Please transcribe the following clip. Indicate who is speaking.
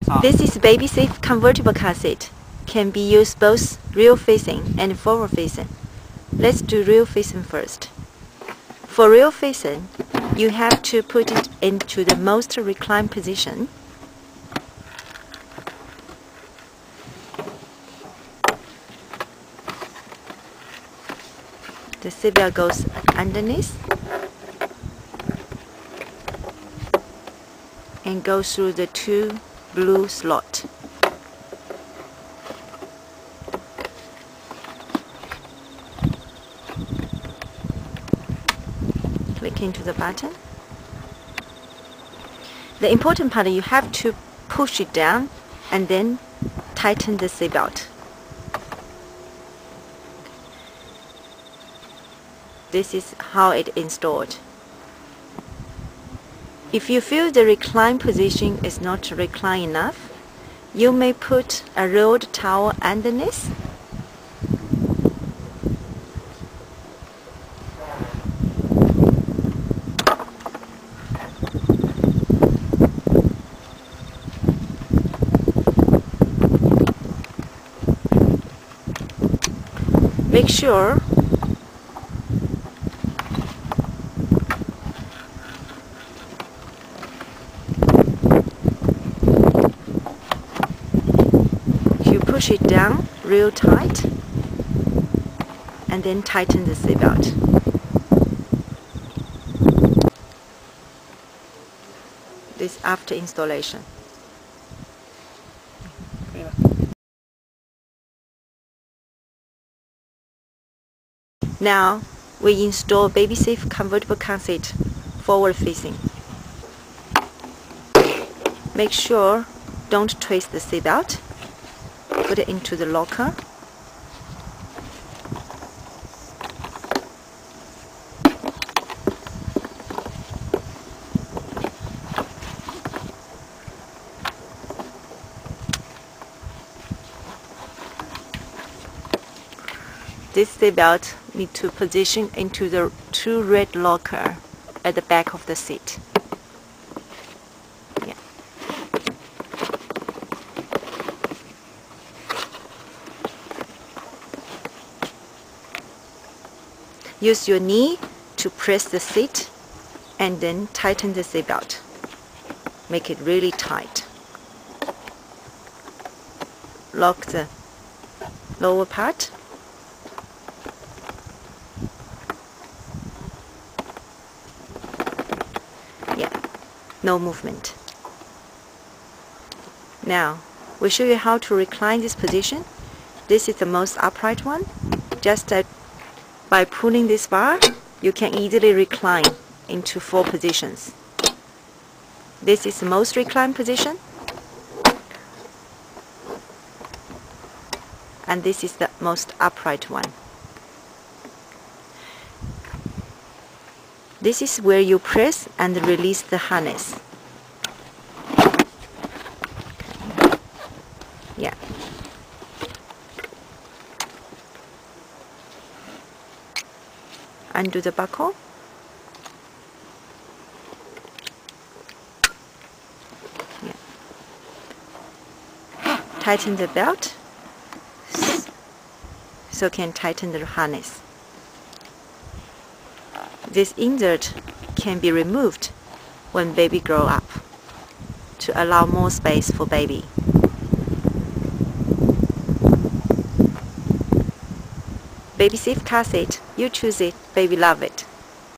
Speaker 1: This is BabySafe Convertible car seat. Can be used both rear facing and forward facing. Let's do rear facing first. For rear facing, you have to put it into the most reclined position. The seatbelt goes underneath and goes through the two blue slots. Click into the button. The important part, you have to push it down and then tighten the seatbelt. This is how it installed. If you feel the recline position is not reclined enough, you may put a rolled towel underneath. Make sure you push it down real tight and then tighten the seatbelt. This after installation. Now we install BabySafe Convertible car seat forward facing. Make sure don't twist the seatbelt. Put it into the locker. This seatbelt need to position into the two red locker at the back of the seat. Yeah. Use your knee to press the seat and then tighten the seatbelt. Make it really tight. Lock the lower part. No movement. Now, we'll show you how to recline this position. This is the most upright one. Just by pulling this bar, you can easily recline into 4 positions. This is the most reclined position. And this is the most upright one. This is where you press and release the harness. Yeah. Undo the buckle. Yeah. Tighten the belt so you can tighten the harness. This insert can be removed when baby grow up to allow more space for baby. BabySafe car seat, you choose it, baby love it.